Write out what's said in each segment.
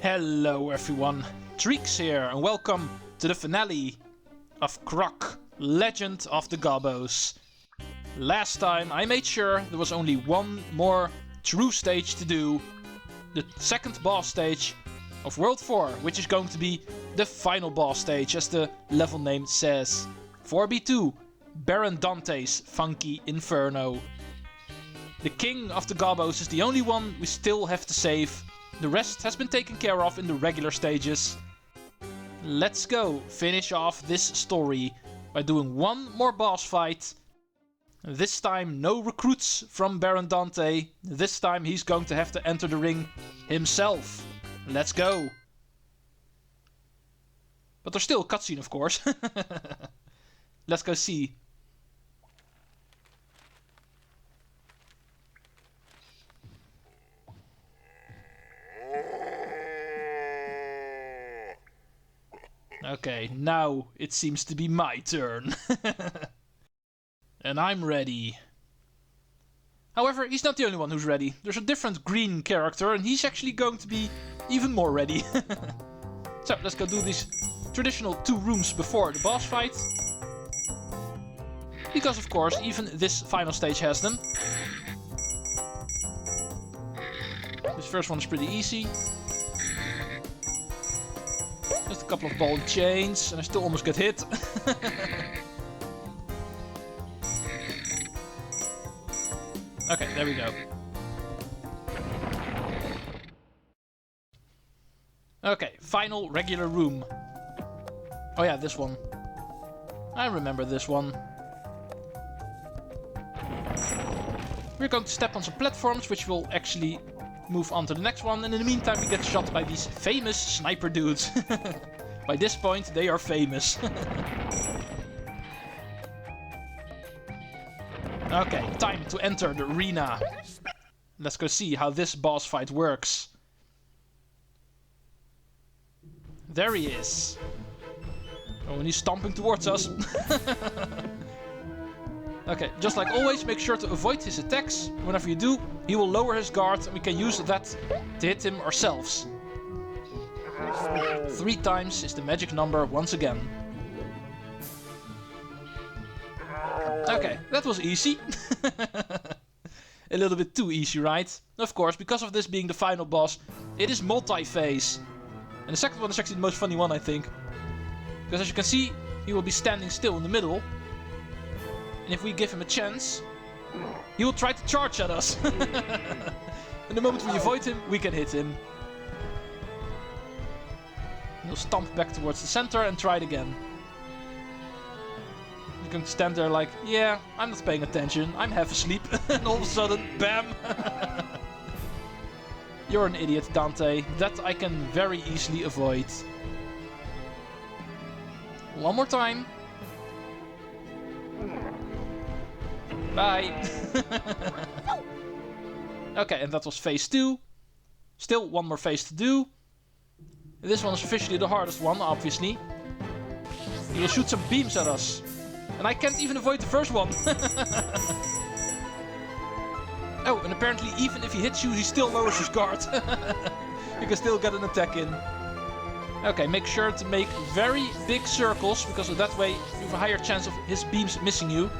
Hello everyone, Treecks here and welcome to the finale of Croc, Legend of the Gobbos. Last time I made sure there was only one more true stage to do, the second boss stage of World 4, which is going to be the final boss stage as the level name says. 4B2, Baron Dante's funky Inferno. The king of the Gobbos is the only one we still have to save. The rest has been taken care of in the regular stages. Let's go finish off this story by doing one more boss fight. This time no recruits from Baron Dante. This time he's going to have to enter the ring himself. Let's go. But there's still a cutscene, of course. Let's go see. Okay, now it seems to be my turn. And I'm ready. However, he's not the only one who's ready. There's a different green character and he's actually going to be even more ready. So, let's go do these traditional 2 rooms before the boss fight. Because of course, even this final stage has them. This first one is pretty easy. Just a couple of ball and chains, and I still almost get hit. Okay, there we go. Okay, final regular room. Oh yeah, this one. I remember this one. We're going to step on some platforms, which will actually move on to the next one, and in the meantime we get shot by these famous sniper dudes. By this point they are famous. Okay, time to enter the arena. Let's go see how this boss fight works. There he is. Oh, and he's stomping towards us. Okay, just like always, make sure to avoid his attacks. Whenever you do, he will lower his guard and we can use that to hit him ourselves. 3 times is the magic number once again. Okay, that was easy. A little bit too easy, right? Of course, because of this being the final boss, it is multi-phase. And the second one is actually the most funny one, I think. Because as you can see, he will be standing still in the middle. And if we give him a chance, he will try to charge at us. And the moment we avoid him, we can hit him. He'll stomp back towards the center and try it again. You can stand there like, yeah, I'm not paying attention, I'm half asleep. And all of a sudden, bam! You're an idiot, Dante. That I can very easily avoid. One more time. Bye! Okay, and that was phase 2. Still one more phase to do. This one is officially the hardest one, obviously. He will shoot some beams at us. And I can't even avoid the first one. Oh, and apparently even if he hits you, he still lowers his guard. You can still get an attack in. Okay, make sure to make very big circles, because that way you have a higher chance of his beams missing you.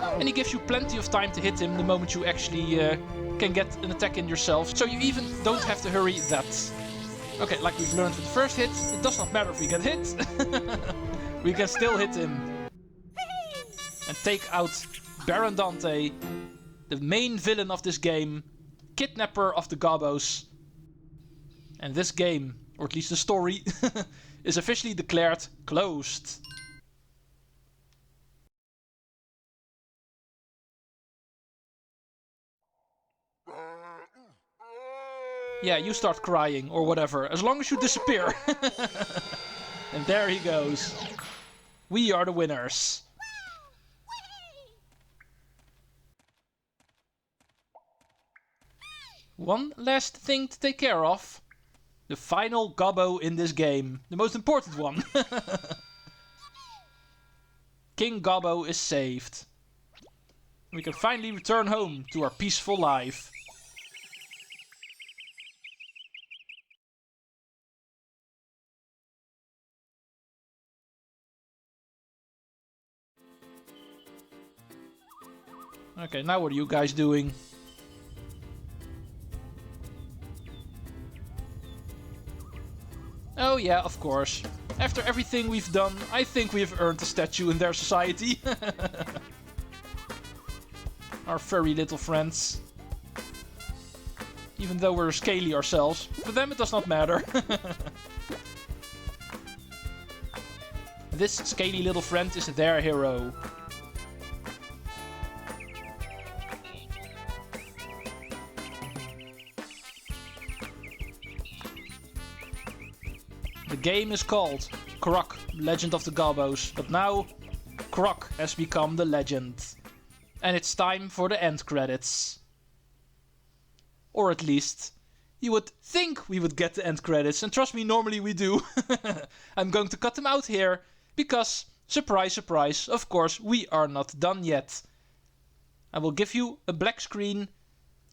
And he gives you plenty of time to hit him the moment you actually can get an attack in yourself. So you even don't have to hurry that. Okay, like we've learned with the first hit, it does not matter if we get hit. We can still hit him. And take out Baron Dante, the main villain of this game, kidnapper of the Gobbos. And this game, or at least the story, is officially declared closed. Yeah, you start crying, or whatever, as long as you disappear. And there he goes. We are the winners. One last thing to take care of. The final Gobbo in this game. The most important one. King Gobbo is saved. We can finally return home to our peaceful life. Okay, now what are you guys doing? Oh yeah, of course. After everything we've done, I think we've earned a statue in their society. Our furry little friends. Even though we're scaly ourselves. For them it does not matter. This scaly little friend is their hero. The game is called Croc, Legend of the Gobbos, but now Croc has become the legend. And it's time for the end credits. Or at least, you would think we would get the end credits, and trust me, normally we do. I'm going to cut them out here, because, surprise, surprise, of course, we are not done yet. I will give you a black screen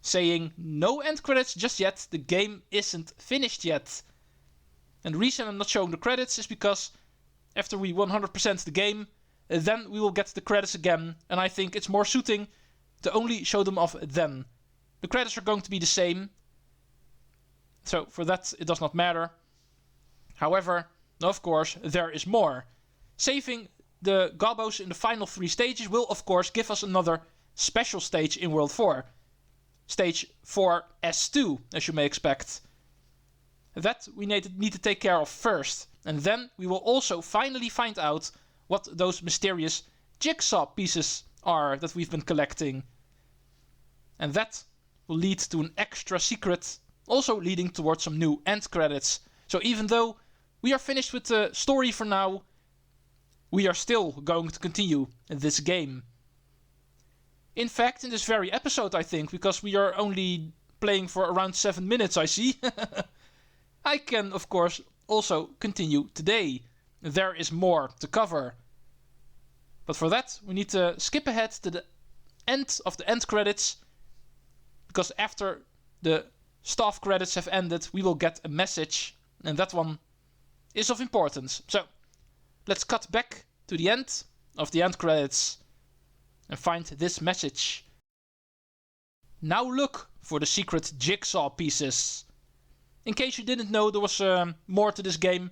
saying no end credits just yet, the game isn't finished yet. And the reason I'm not showing the credits is because after we 100% the game, then we will get the credits again, and I think it's more suiting to only show them off then. The credits are going to be the same, so for that it does not matter. However, of course, there is more. Saving the Gobbos in the final 3 stages will of course give us another special stage in World 4. Stage 4S2, as you may expect. That we need to take care of first, and then we will also finally find out what those mysterious jigsaw pieces are that we've been collecting. And that will lead to an extra secret, also leading towards some new end credits. So even though we are finished with the story for now, we are still going to continue in this game. In fact, in this very episode, I think, because we are only playing for around 7 minutes, I see. I can, of course, also continue today. There is more to cover. But for that, we need to skip ahead to the end of the end credits. Because after the staff credits have ended, we will get a message. And that one is of importance. So, let's cut back to the end of the end credits. And find this message. Now look for the secret jigsaw pieces. In case you didn't know, there was more to this game.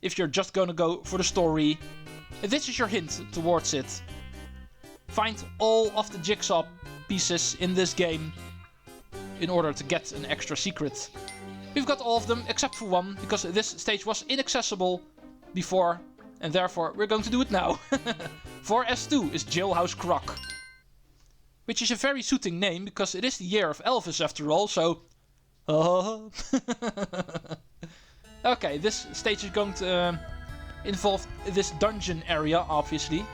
If you're just gonna go for the story, this is your hint towards it. Find all of the jigsaw pieces in this game in order to get an extra secret. We've got all of them except for one, because this stage was inaccessible before, and therefore we're going to do it now. 4S2 is Jailhouse Croc. Which is a very suiting name, because it is the year of Elvis after all, so... Okay, this stage is going to involve this dungeon area, obviously.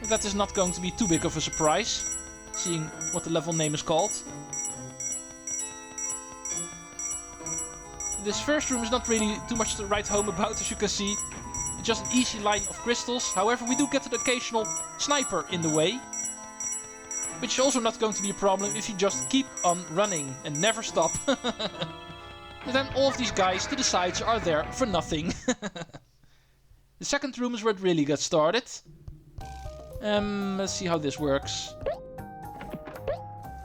That is not going to be too big of a surprise, seeing what the level name is called. This first room is not really too much to write home about, as you can see. It's just an easy line of crystals. However, we do get an occasional sniper in the way. Which is also not going to be a problem if you just keep on running and never stop. And then all of these guys to the sides are there for nothing. The second room is where it really gets started. Let's see how this works.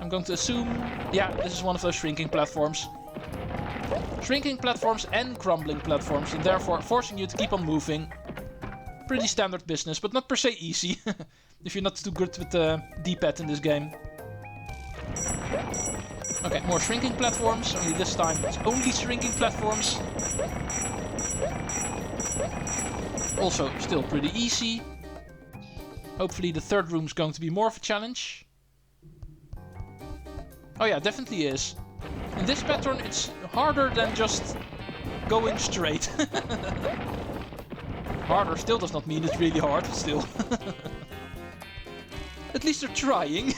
I'm going to assume... yeah, this is one of those shrinking platforms. Shrinking platforms and crumbling platforms, and therefore forcing you to keep on moving. Pretty standard business, but not per se easy. If you're not too good with the D-pad in this game. Okay, more shrinking platforms, only this time it's only shrinking platforms. Also, still pretty easy. Hopefully the third room's going to be more of a challenge. Oh yeah, definitely is. In this pattern it's harder than just going straight. Harder still does not mean it's really hard, still. At least they're trying.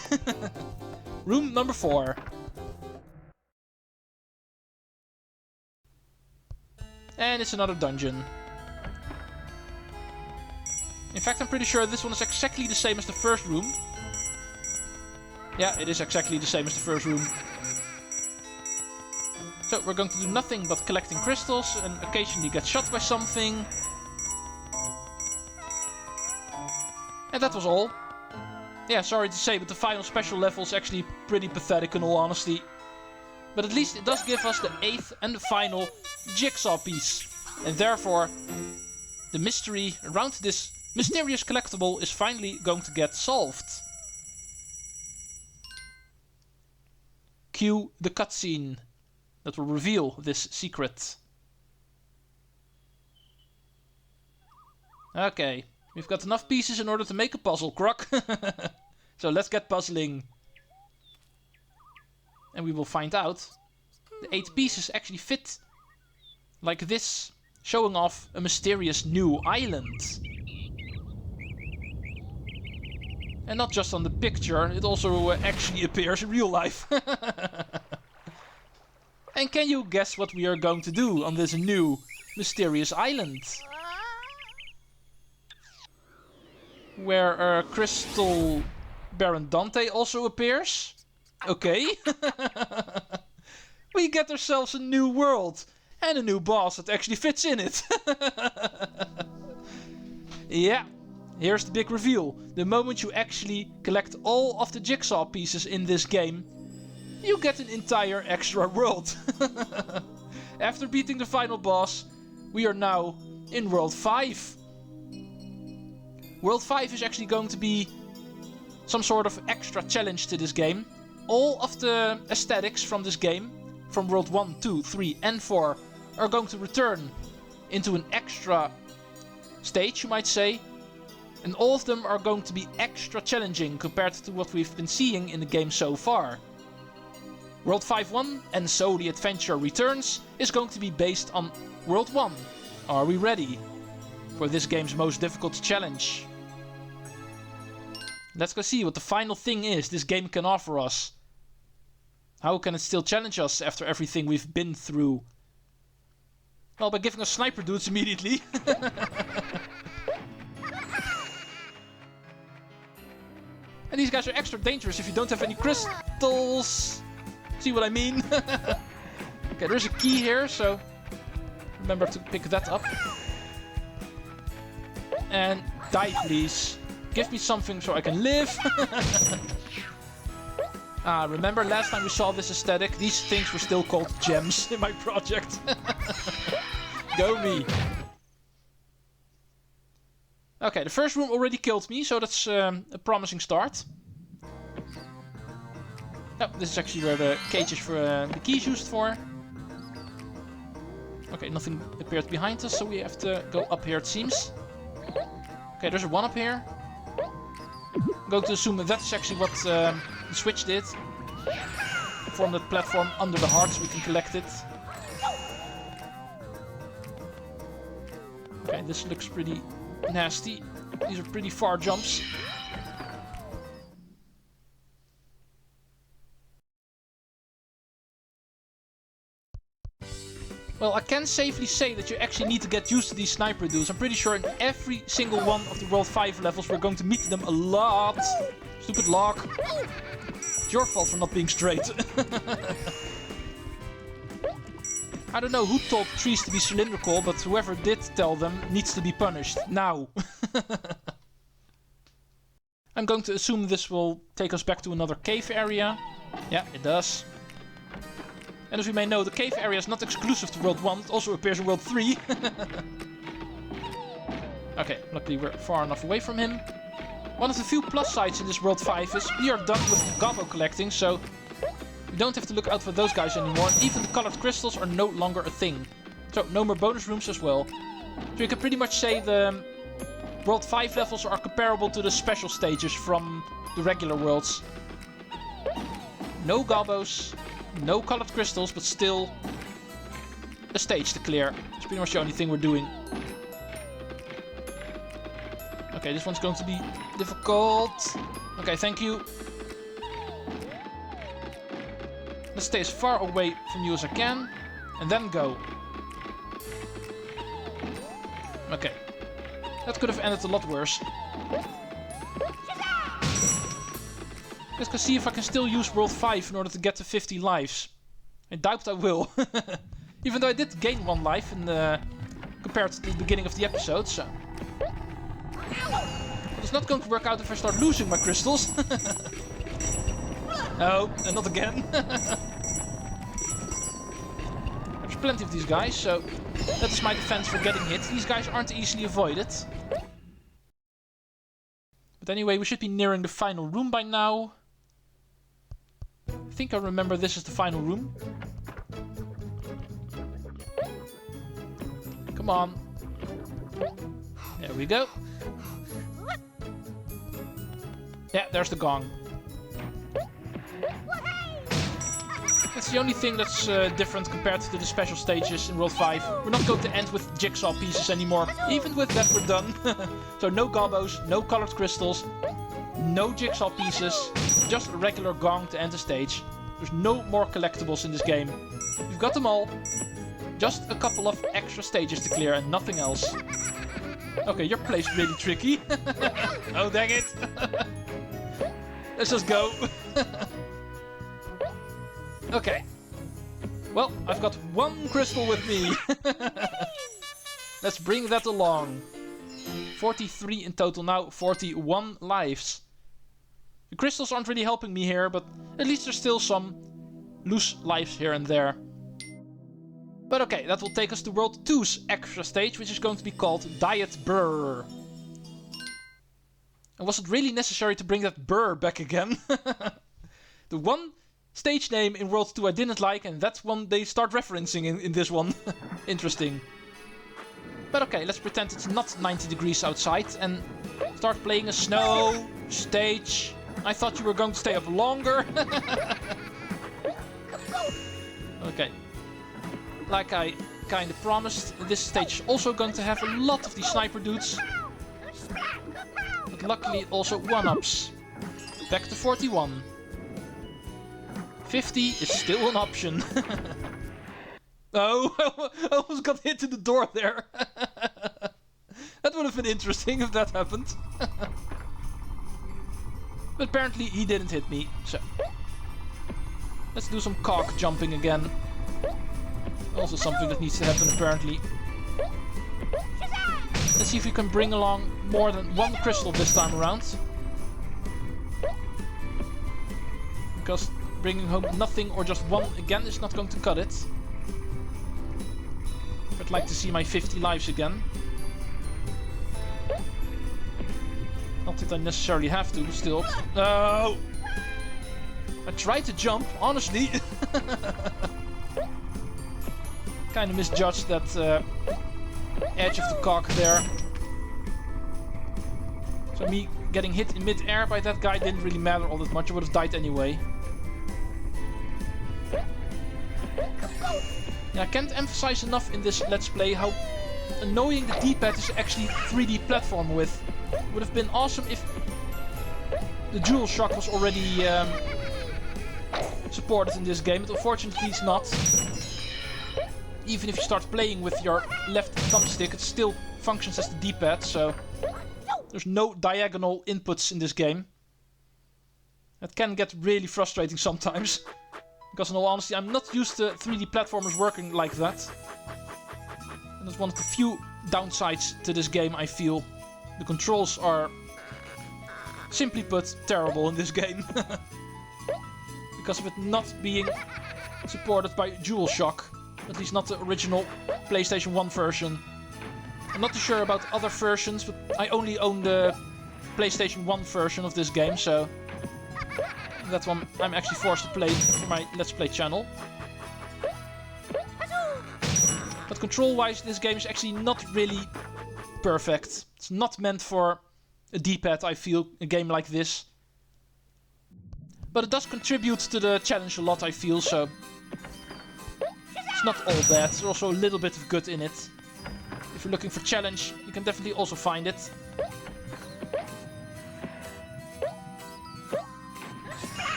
Room number 4. And it's another dungeon. In fact, I'm pretty sure this one is exactly the same as the first room. Yeah, it is exactly the same as the first room. So we're going to do nothing but collecting crystals and occasionally get shot by something. And that was all. Yeah, sorry to say, but the final special level is actually pretty pathetic in all honesty. But at least it does give us the 8th and final jigsaw piece. And therefore, the mystery around this mysterious collectible is finally going to get solved. Cue the cutscene that will reveal this secret. Okay, we've got enough pieces in order to make a puzzle, Croc. So let's get puzzling. And we will find out the 8 pieces actually fit like this, showing off a mysterious new island. And not just on the picture, it also actually appears in real life. And can you guess what we are going to do on this new mysterious island? Where Crystal Baron Dante also appears? Okay. We get ourselves a new world and a new boss that actually fits in it. Yeah, here's the big reveal. The moment you actually collect all of the jigsaw pieces in this game, you get an entire extra world. After beating the final boss, we are now in World 5. World 5 is actually going to be some sort of extra challenge to this game. All of the aesthetics from this game, from World 1, 2, 3 and 4, are going to return into an extra stage, you might say. And all of them are going to be extra challenging compared to what we've been seeing in the game so far. World 5-1, and so the adventure returns, is going to be based on World 1. Are we ready for this game's most difficult challenge? Let's go see what the final thing is this game can offer us. How can it still challenge us after everything we've been through? Well, by giving us sniper dudes immediately. And these guys are extra dangerous if you don't have any crystals. See what I mean? Okay, there's a key here, so remember to pick that up. And die, please. Give me something so I can live. Remember last time we saw this aesthetic? These things were still called gems in my project. Go me. Okay, the first room already killed me, so that's a promising start. Oh, this is actually where the cage is for the keys used for. Okay, nothing appeared behind us, so we have to go up here, it seems. Okay, there's a one up here. I'm going to assume that that's actually what the switch did. Form that platform under the heart so we can collect it. Okay, this looks pretty nasty. These are pretty far jumps. Well, I can safely say that you actually need to get used to these sniper dudes. I'm pretty sure in every single one of the World 5 levels we're going to meet them a lot. Stupid lock. It's your fault for not being straight. I don't know who told trees to be cylindrical, but whoever did tell them needs to be punished. Now. I'm going to assume this will take us back to another cave area. Yeah, it does. And as we may know, the cave area is not exclusive to World 1, it also appears in World 3. Okay, luckily we're far enough away from him. One of the few plus sides in this World 5 is we are done with Gobbos collecting, so we don't have to look out for those guys anymore. Even the colored crystals are no longer a thing. So, no more bonus rooms as well. So you can pretty much say the World 5 levels are comparable to the special stages from the regular worlds. No Gobbos. No colored crystals, but still a stage to clear. It's pretty much the only thing we're doing. Okay, this one's going to be difficult. Okay, thank you. Let's stay as far away from you as I can. And then go. Okay. That could have ended a lot worse. Let's go see if I can still use World 5 in order to get to 50 lives. I doubt I will. Even though I did gain 1 life in compared to the beginning of the episode, so. It's not going to work out if I start losing my crystals. Oh, and not again. There's plenty of these guys, so that is my defense for getting hit. These guys aren't easily avoided. But anyway, we should be nearing the final room by now. I think I remember this is the final room. Come on. There we go. Yeah, there's the gong. That's the only thing that's different compared to the special stages in World 5. We're not going to end with jigsaw pieces anymore. Even with that we're done. So no gobbos, no colored crystals, no jigsaw pieces, just a regular gong to end the stage. There's no more collectibles in this game. We've got them all. Just a couple of extra stages to clear and nothing else. Okay, your play's really tricky. Oh, dang it. Let's just go. Okay. Well, I've got one crystal with me. Let's bring that along. 43 in total now, 41 lives. The crystals aren't really helping me here, but at least there's still some loose lives here and there. But okay, that will take us to World 2's extra stage, which is going to be called Diet Brrrr. And was it really necessary to bring that Brrrr back again? The one stage name in World 2 I didn't like, and that's one they start referencing in this one. Interesting. But okay, let's pretend it's not 90 degrees outside and start playing a snow stage. I thought you were going to stay up longer. Okay. Like I kind of promised, this stage is also going to have a lot of these sniper dudes. But luckily also 1-ups. Back to 41. 50 is still an option. Oh, I almost got hit in the door there. That would have been interesting if that happened. But apparently he didn't hit me, so... Let's do some cock jumping again. Also something that needs to happen apparently. Let's see if we can bring along more than one crystal this time around. Because bringing home nothing or just one again is not going to cut it. I'd like to see my 50 lives again. Not that I necessarily have to, still. No! I tried to jump, honestly. Kind of misjudged that edge of the cock there. So me getting hit in mid-air by that guy didn't really matter all that much. I would have died anyway. Yeah, I can't emphasize enough in this Let's Play how annoying the D-pad is actually 3D platform with. It would have been awesome if the DualShock was already supported in this game, but unfortunately it's not. Even if you start playing with your left thumbstick, it still functions as the D-pad, so there's no diagonal inputs in this game. That can get really frustrating sometimes. Because in all honesty, I'm not used to 3D platformers working like that. And that's one of the few downsides to this game, I feel. The controls are, simply put, terrible in this game. Because of it not being supported by DualShock. At least not the original PlayStation 1 version. I'm not too sure about other versions, but I only own the PlayStation 1 version of this game, so... That one I'm actually forced to play for my Let's Play channel. But control-wise, this game is actually not really perfect. It's not meant for a D-pad, I feel, a game like this. But it does contribute to the challenge a lot, I feel, so... It's not all bad, there's also a little bit of good in it. If you're looking for challenge, you can definitely also find it.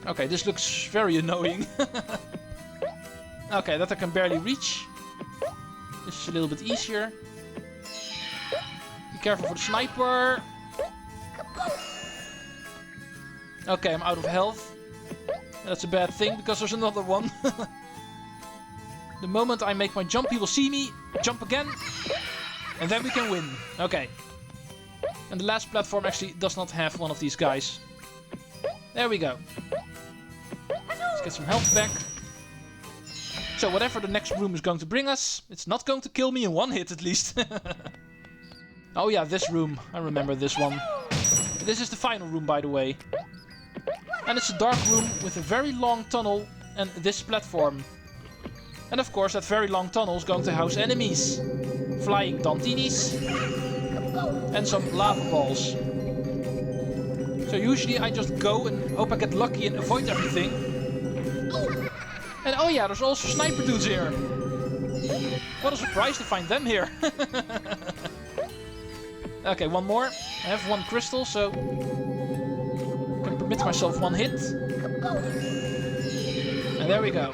Okay, this looks very annoying. Okay, that I can barely reach. This is a little bit easier. Be careful for the sniper. Okay, I'm out of health. That's a bad thing, because there's another one. The moment I make my jump, he will see me. Jump again. And then we can win. Okay. And the last platform actually does not have one of these guys. There we go. Let's get some health back. So whatever the next room is going to bring us, it's not going to kill me in one hit at least. Oh yeah, this room. I remember this one. This is the final room, by the way. And it's a dark room with a very long tunnel and this platform. And of course that very long tunnel is going to house enemies. Flying Dantinis. And some lava balls. So usually I just go and hope I get lucky and avoid everything. And oh yeah, there's also sniper dudes here. What a surprise to find them here. Okay, one more. I have one crystal, so I can permit myself one hit. And there we go.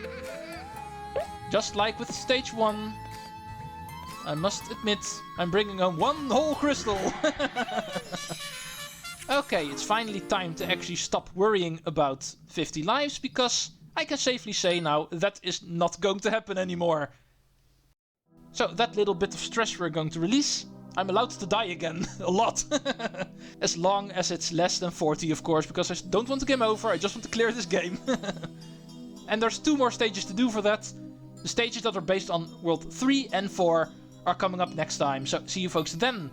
Just like with stage 1, I must admit I'm bringing home one whole crystal. Okay, it's finally time to actually stop worrying about 50 lives, because I can safely say now that is not going to happen anymore. So that little bit of stress we're going to release. I'm allowed to die again, a lot. As long as it's less than 40, of course, because I don't want the game over, I just want to clear this game. And there's 2 more stages to do for that. The stages that are based on World 3 and 4 are coming up next time, so see you folks then.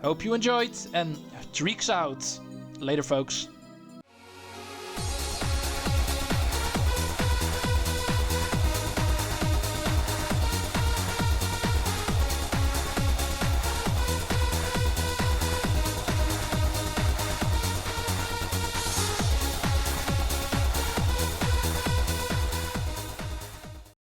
Hope you enjoyed, and Treecks out. Later, folks.